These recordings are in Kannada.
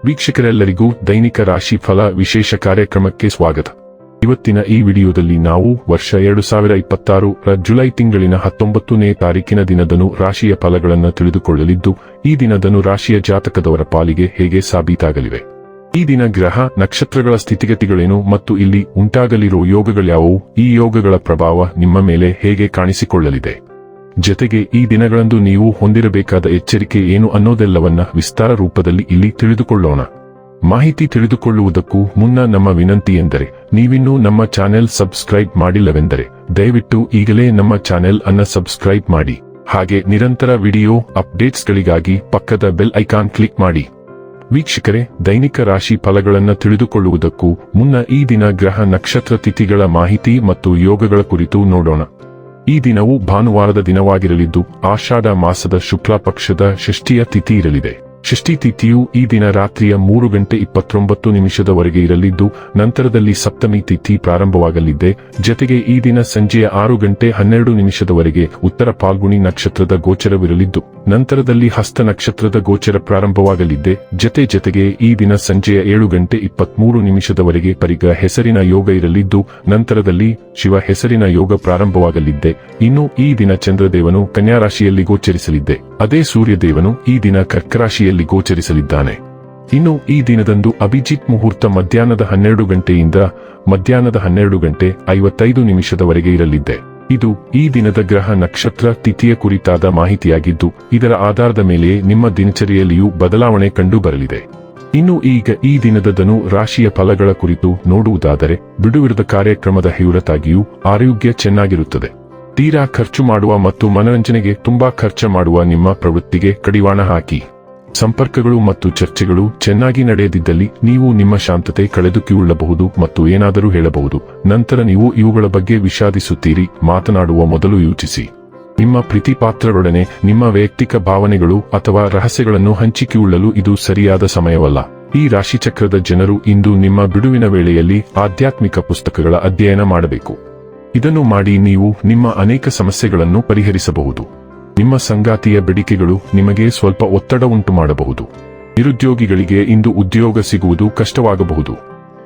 ವೀಕ್ಷಕರೆಲ್ಲರಿಗೂ ದೈನಿಕ ರಾಶಿ ಫಲ ವಿಶೇಷ ಕಾರ್ಯಕ್ರಮಕ್ಕೆ ಸ್ವಾಗತ. ಇವತ್ತಿನ ಈ ವಿಡಿಯೋದಲ್ಲಿ ನಾವು ವರ್ಷ 2026 ರ ಜುಲೈ ತಿಂಗಳಿನ 19ನೇ ತಾರೀಕಿನ ದಿನದನು ರಾಶಿಯ ಫಲಗಳನ್ನು ತಿಳಿದುಕೊಳ್ಳಲಿದ್ದು, ಈ ದಿನದನು ರಾಶಿಯ ಜಾತಕದವರ ಪಾಲಿಗೆ ಹೇಗೆ ಸಾಬೀತಾಗಲಿವೆ, ಈ ದಿನ ಗ್ರಹ ನಕ್ಷತ್ರಗಳ ಸ್ಥಿತಿಗತಿಗಳೇನು ಮತ್ತು ಇಲ್ಲಿ ಉಂಟಾಗಲಿರುವ ಯೋಗಗಳ್ಯಾವುವು, ಈ ಯೋಗಗಳ ಪ್ರಭಾವ ನಿಮ್ಮ ಮೇಲೆ ಹೇಗೆ ಕಾಣಿಸಿಕೊಳ್ಳಲಿದೆ, ಜೊತೆಗೆ ಈ ದಿನಗಳಂದು ನೀವು ಹೊಂದಿರಬೇಕಾದ ಎಚ್ಚರಿಕೆ ಏನು ಅನ್ನೋದೆಲ್ಲವನ್ನ ವಿಸ್ತಾರ ರೂಪದಲ್ಲಿ ಇಲ್ಲಿ ತಿಳಿದುಕೊಳ್ಳೋಣ. ಮಾಹಿತಿ ತಿಳಿದುಕೊಳ್ಳುವುದಕ್ಕೂ ಮುನ್ನ ನಮ್ಮ ವಿನಂತಿ ಎಂದರೆ, ನೀವಿನ್ನೂ ನಮ್ಮ ಚಾನೆಲ್ ಸಬ್ಸ್ಕ್ರೈಬ್ ಮಾಡಿಲ್ಲವೆಂದರೆ ದಯವಿಟ್ಟು ಈಗಲೇ ನಮ್ಮ ಚಾನೆಲ್ ಅನ್ನು ಸಬ್ಸ್ಕ್ರೈಬ್ ಮಾಡಿ. ಹಾಗೆ ನಿರಂತರ ವಿಡಿಯೋ ಅಪ್ಡೇಟ್ಸ್ಗಳಿಗಾಗಿ ಪಕ್ಕದ ಬೆಲ್ ಐಕಾನ್ ಕ್ಲಿಕ್ ಮಾಡಿ. ವೀಕ್ಷಕರೇ, ದೈನಿಕ ರಾಶಿ ಫಲಗಳನ್ನು ತಿಳಿದುಕೊಳ್ಳುವುದಕ್ಕೂ ಮುನ್ನ ಈ ದಿನ ಗ್ರಹ ನಕ್ಷತ್ರ ತಿಥಿಗಳ ಮಾಹಿತಿ ಮತ್ತು ಯೋಗಗಳ ಕುರಿತು ನೋಡೋಣ. ಈ ದಿನವು ಭಾನುವಾರದ ದಿನವಾಗಿರಲಿದ್ದು, ಆಷಾಢ ಮಾಸದ ಶುಕ್ಲ ಪಕ್ಷದ ಷಷ್ಠಿಯ ತಿಥಿ ಇರಲಿದೆ. ಷಷ್ಠಿ ತಿಥಿಯು ಈ ದಿನ ರಾತ್ರಿಯ 3:29 ಇರಲಿದ್ದು, ನಂತರದಲ್ಲಿ ಸಪ್ತಮಿ ತಿಥಿ ಪ್ರಾರಂಭವಾಗಲಿದೆ. ಜೊತೆಗೆ ಈ ದಿನ ಸಂಜೆಯ 6:12 ಉತ್ತರ ಫಾಲ್ಗುಣಿ ನಕ್ಷತ್ರದ ಗೋಚರವಿರಲಿದ್ದು, ನಂತರದಲ್ಲಿ ಹಸ್ತ ನಕ್ಷತ್ರದ ಗೋಚರ ಪ್ರಾರಂಭವಾಗಲಿದೆ. ಜೊತೆಗೆ ಈ ದಿನ ಸಂಜೆಯ 7:23 ಪರಿಗ ಹೆಸರಿನ ಯೋಗ ಇರಲಿದ್ದು, ನಂತರದಲ್ಲಿ ಶಿವ ಹೆಸರಿನ ಯೋಗ ಪ್ರಾರಂಭವಾಗಲಿದೆ. ಇನ್ನು ಈ ದಿನ ಚಂದ್ರದೇವನು ಕನ್ಯಾ ರಾಶಿಯಲ್ಲಿ ಗೋಚರಿಸಲಿದೆ. ಅದೇ ಸೂರ್ಯದೇವನು ಈ ದಿನ ಕರ್ಕ ರಾಶಿಯಲ್ಲಿ ಗೋಚರಿಸಲಿದ್ದಾನೆ. ಇನ್ನು ಈ ದಿನದಂದು ಅಭಿಜಿತ್ ಮುಹೂರ್ತ ಮಧ್ಯಾಹ್ನದ 12 ಮಧ್ಯಾಹ್ನದ 12:55 ಇರಲಿದೆ. ಇದು ಈ ದಿನದ ಗ್ರಹ ನಕ್ಷತ್ರ ತಿಥಿಯ ಕುರಿತಾದ ಮಾಹಿತಿಯಾಗಿದ್ದು, ಇದರ ಆಧಾರದ ಮೇಲೆ ನಿಮ್ಮ ದಿನಚರಿಯಲ್ಲಿಯೂ ಬದಲಾವಣೆ ಕಂಡು ಬರಲಿದೆ. ಇನ್ನು ಈಗ ಈ ದಿನದ ರಾಶಿಯ ಫಲಗಳ ಕುರಿತು ನೋಡುವುದಾದರೆ, ಬಿಡುವಿರದ ಕಾರ್ಯಕ್ರಮದ ಹೊರತಾಗಿಯೂ ಆರೋಗ್ಯ ಚೆನ್ನಾಗಿರುತ್ತದೆ. ತೀರಾ ಖರ್ಚು ಮಾಡುವ ಮತ್ತು ಮನರಂಜನೆಗೆ ತುಂಬಾ ಖರ್ಚು ಮಾಡುವ ನಿಮ್ಮ ಪ್ರವೃತ್ತಿಗೆ ಕಡಿವಾಣ ಹಾಕಿ. ಸಂಪರ್ಕಗಳು ಮತ್ತು ಚರ್ಚೆಗಳು ಚೆನ್ನಾಗಿ ನಡೆಯದಿದ್ದಲ್ಲಿ ನೀವು ನಿಮ್ಮ ಶಾಂತತೆ ಕಳೆದುಕೊಳ್ಳಬಹುದು ಮತ್ತು ಏನಾದರೂ ಹೇಳಬಹುದು. ನಂತರ ನೀವು ಇವುಗಳ ಬಗ್ಗೆ ವಿಷಾದಿಸುತ್ತೀರಿ. ಮಾತನಾಡುವ ಮೊದಲು ಯೋಚಿಸಿ. ನಿಮ್ಮ ಪ್ರೀತಿಪಾತ್ರರೊಡನೆ ನಿಮ್ಮ ವೈಯಕ್ತಿಕ ಭಾವನೆಗಳು ಅಥವಾ ರಹಸ್ಯಗಳನ್ನು ಹಂಚಿಕೊಳ್ಳಲು ಇದು ಸರಿಯಾದ ಸಮಯವಲ್ಲ. ಈ ರಾಶಿಚಕ್ರದ ಜನರು ಇಂದು ನಿಮ್ಮ ಬಿಡುವಿನ ವೇಳೆಯಲ್ಲಿ ಆಧ್ಯಾತ್ಮಿಕ ಪುಸ್ತಕಗಳ ಅಧ್ಯಯನ ಮಾಡಬೇಕು. ಇದನ್ನು ಮಾಡಿ ನೀವು ನಿಮ್ಮ ಅನೇಕ ಸಮಸ್ಯೆಗಳನ್ನು ಪರಿಹರಿಸಬಹುದು. ನಿಮ್ಮ ಸಂಗಾತಿಯ ಬೇಡಿಕೆಗಳು ನಿಮಗೆ ಸ್ವಲ್ಪ ಒತ್ತಡ ಉಂಟು ಮಾಡಬಹುದು. ನಿರುದ್ಯೋಗಿಗಳಿಗೆ ಇಂದು ಉದ್ಯೋಗ ಸಿಗುವುದು ಕಷ್ಟವಾಗಬಹುದು.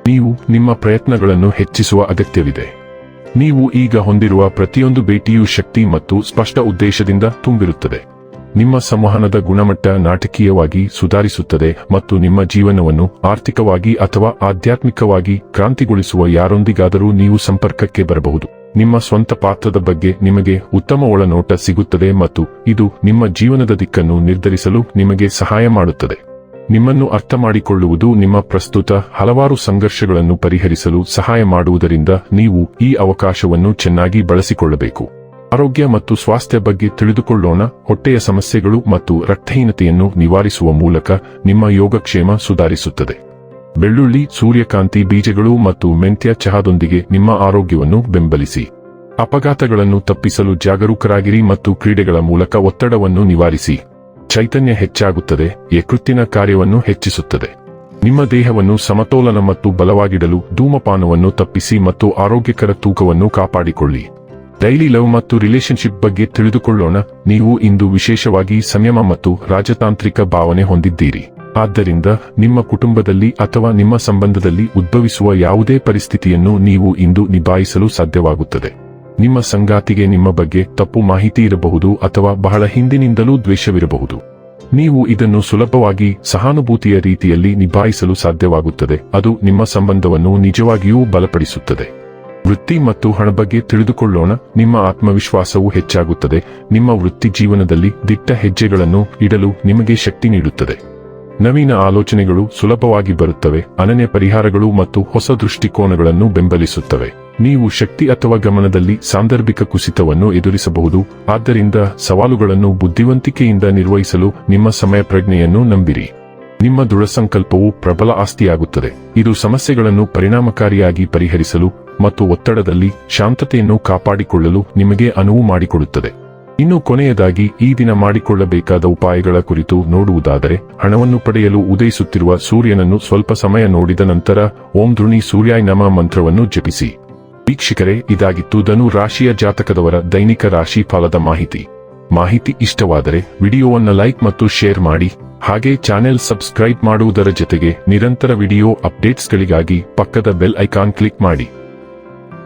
ನೀವು ನಿಮ್ಮ ಪ್ರಯತ್ನಗಳನ್ನು ಹೆಚ್ಚಿಸುವ ಅಗತ್ಯವಿದೆ. ನೀವು ಈಗ ಹೊಂದಿರುವ ಪ್ರತಿಯೊಂದು ಭೇಟಿಯೂ ಶಕ್ತಿ ಮತ್ತು ಸ್ಪಷ್ಟ ಉದ್ದೇಶದಿಂದ ತುಂಬಿರುತ್ತದೆ. ನಿಮ್ಮ ಸಂವಹನದ ಗುಣಮಟ್ಟ ನಾಟಕೀಯವಾಗಿ ಸುಧಾರಿಸುತ್ತದೆ ಮತ್ತು ನಿಮ್ಮ ಜೀವನವನ್ನು ಆರ್ಥಿಕವಾಗಿ ಅಥವಾ ಆಧ್ಯಾತ್ಮಿಕವಾಗಿ ಕ್ರಾಂತಿಗೊಳಿಸುವ ಯಾರೊಂದಿಗಾದರೂ ನೀವು ಸಂಪರ್ಕಕ್ಕೆ ಬರಬಹುದು. ನಿಮ್ಮ ಸ್ವಂತ ಪಾತ್ರದ ಬಗ್ಗೆ ನಿಮಗೆ ಉತ್ತಮ ಒಳನೋಟ ಸಿಗುತ್ತದೆ ಮತ್ತು ಇದು ನಿಮ್ಮ ಜೀವನದ ದಿಕ್ಕನ್ನು ನಿರ್ಧರಿಸಲು ನಿಮಗೆ ಸಹಾಯ ಮಾಡುತ್ತದೆ. ನಿಮ್ಮನ್ನು ಅರ್ಥ ಮಾಡಿಕೊಳ್ಳುವುದು ನಿಮ್ಮ ಪ್ರಸ್ತುತ ಹಲವಾರು ಸಂಘರ್ಷಗಳನ್ನು ಪರಿಹರಿಸಲು ಸಹಾಯ ಮಾಡುವುದರಿಂದ ನೀವು ಈ ಅವಕಾಶವನ್ನು ಚೆನ್ನಾಗಿ ಬಳಸಿಕೊಳ್ಳಬೇಕು. ಆರೋಗ್ಯ ಮತ್ತು ಸ್ವಾಸ್ಥ್ಯ ಬಗ್ಗೆ ತಿಳಿದುಕೊಳ್ಳೋಣ. ಹೊಟ್ಟೆಯ ಸಮಸ್ಯೆಗಳು ಮತ್ತು ರಕ್ತಹೀನತೆಯನ್ನು ನಿವಾರಿಸುವ ಮೂಲಕ ನಿಮ್ಮ ಯೋಗಕ್ಷೇಮ ಸುಧಾರಿಸುತ್ತದೆ. ಬೆಳ್ಳುಳ್ಳಿ, ಸೂರ್ಯಕಾಂತಿ ಬೀಜಗಳು ಮತ್ತು ಮೆಂತ್ಯ ಚಹಾದೊಂದಿಗೆ ನಿಮ್ಮ ಆರೋಗ್ಯವನ್ನು ಬೆಂಬಲಿಸಿ. ಅಪಘಾತಗಳನ್ನು ತಪ್ಪಿಸಲು ಜಾಗರೂಕರಾಗಿರಿ ಮತ್ತು ಕ್ರೀಡೆಗಳ ಮೂಲಕ ಒತ್ತಡವನ್ನು ನಿವಾರಿಸಿ. ಚೈತನ್ಯ ಹೆಚ್ಚಾಗುತ್ತದೆ, ಯಕೃತ್ತಿನ ಕಾರ್ಯವನ್ನು ಹೆಚ್ಚಿಸುತ್ತದೆ. ನಿಮ್ಮ ದೇಹವನ್ನು ಸಮತೋಲನ ಮತ್ತು ಬಲವಾಗಿಡಲು ಧೂಮಪಾನವನ್ನು ತಪ್ಪಿಸಿ ಮತ್ತು ಆರೋಗ್ಯಕರ ತೂಕವನ್ನು ಕಾಪಾಡಿಕೊಳ್ಳಿ. ಡೈಲಿ ಲವ್ ಮತ್ತು ರಿಲೇಶನ್ಶಿಪ್ ಬಗ್ಗೆ ತಿಳಿದುಕೊಳ್ಳೋಣ. ನೀವು ಇಂದು ವಿಶೇಷವಾಗಿ ಸಂಯಮ ಮತ್ತು ರಾಜತಾಂತ್ರಿಕ ಭಾವನೆ ಹೊಂದಿದ್ದೀರಿ. ಆದ್ದರಿಂದ ನಿಮ್ಮ ಕುಟುಂಬದಲ್ಲಿ ಅಥವಾ ನಿಮ್ಮ ಸಂಬಂಧದಲ್ಲಿ ಉದ್ಭವಿಸುವ ಯಾವುದೇ ಪರಿಸ್ಥಿತಿಯನ್ನು ನೀವು ಇಂದು ನಿಭಾಯಿಸಲು ಸಾಧ್ಯವಾಗುತ್ತದೆ. ನಿಮ್ಮ ಸಂಗಾತಿಗೆ ನಿಮ್ಮ ಬಗ್ಗೆ ತಪ್ಪು ಮಾಹಿತಿ ಇರಬಹುದು ಅಥವಾ ಬಹಳ ಹಿಂದಿನಿಂದಲೂ ದ್ವೇಷವಿರಬಹುದು. ನೀವು ಇದನ್ನು ಸುಲಭವಾಗಿ ಸಹಾನುಭೂತಿಯ ರೀತಿಯಲ್ಲಿ ನಿಭಾಯಿಸಲು ಸಾಧ್ಯವಾಗುತ್ತದೆ. ಅದು ನಿಮ್ಮ ಸಂಬಂಧವನ್ನು ನಿಜವಾಗಿಯೂ ಬಲಪಡಿಸುತ್ತದೆ. ವೃತ್ತಿ ಮತ್ತು ಹಣ ಬಗ್ಗೆ ತಿಳಿದುಕೊಳ್ಳೋಣ. ನಿಮ್ಮ ಆತ್ಮವಿಶ್ವಾಸವು ಹೆಚ್ಚಾಗುತ್ತದೆ. ನಿಮ್ಮ ವೃತ್ತಿ ಜೀವನದಲ್ಲಿ ದಿಟ್ಟ ಹೆಜ್ಜೆಗಳನ್ನು ಇಡಲು ನಿಮಗೆ ಶಕ್ತಿ ನೀಡುತ್ತದೆ. ನವೀನ ಆಲೋಚನೆಗಳು ಸುಲಭವಾಗಿ ಬರುತ್ತವೆ. ಅನನ್ಯ ಪರಿಹಾರಗಳು ಮತ್ತು ಹೊಸ ದೃಷ್ಟಿಕೋನಗಳನ್ನು ಬೆಂಬಲಿಸುತ್ತವೆ. ನೀವು ಶಕ್ತಿ ಅಥವಾ ಗಮನದಲ್ಲಿ ಸಾಂದರ್ಭಿಕ ಕುಸಿತವನ್ನು ಎದುರಿಸಬಹುದು. ಆದ್ದರಿಂದ ಸವಾಲುಗಳನ್ನು ಬುದ್ಧಿವಂತಿಕೆಯಿಂದ ನಿರ್ವಹಿಸಲು ನಿಮ್ಮ ಸಮಯ ಪ್ರಜ್ಞೆಯನ್ನು ನಂಬಿರಿ. ನಿಮ್ಮ ದೃಢ ಸಂಕಲ್ಪವು ಪ್ರಬಲ ಆಸ್ತಿಯಾಗುತ್ತದೆ. ಇದು ಸಮಸ್ಯೆಗಳನ್ನು ಪರಿಣಾಮಕಾರಿಯಾಗಿ ಪರಿಹರಿಸಲು ಮತ್ತು ಒತ್ತಡದಲ್ಲಿ ಶಾಂತತೆಯನ್ನು ಕಾಪಾಡಿಕೊಳ್ಳಲು ನಿಮಗೆ ಅನುವು ಮಾಡಿಕೊಡುತ್ತದೆ. ಇನ್ನು ಕೊನೆಯದಾಗಿ ಈ ದಿನ ಮಾಡಿಕೊಳ್ಳಬೇಕಾದ ಉಪಾಯಗಳ ಕುರಿತು ನೋಡುವುದಾದರೆ, ಹಣವನ್ನು ಪಡೆಯಲು ಉದಯಿಸುತ್ತಿರುವ ಸೂರ್ಯನನ್ನು ಸ್ವಲ್ಪ ಸಮಯ ನೋಡಿದ ನಂತರ ಓಂ ಧೃಣಿ ಸೂರ್ಯಾಯ ನಮಃ ಮಂತ್ರವನ್ನು ಜಪಿಸಿ. ವೀಕ್ಷಕರೇ, ಇದಾಗಿತ್ತು ಧನು ರಾಶಿಯ ಜಾತಕದವರ ದೈನಿಕ ರಾಶಿ ಫಲದ ಮಾಹಿತಿ. ಮಾಹಿತಿ ಇಷ್ಟವಾದರೆ ವಿಡಿಯೋವನ್ನು ಲೈಕ್ ಮತ್ತು ಶೇರ್ ಮಾಡಿ. ಹಾಗೆ ಚಾನೆಲ್ ಸಬ್ಸ್ಕ್ರೈಬ್ ಮಾಡುವುದರ ಜೊತೆಗೆ ನಿರಂತರ ವಿಡಿಯೋ ಅಪ್ಡೇಟ್ಸ್ಗಳಿಗಾಗಿ ಪಕ್ಕದ ಬೆಲ್ ಐಕಾನ್ ಕ್ಲಿಕ್ ಮಾಡಿ.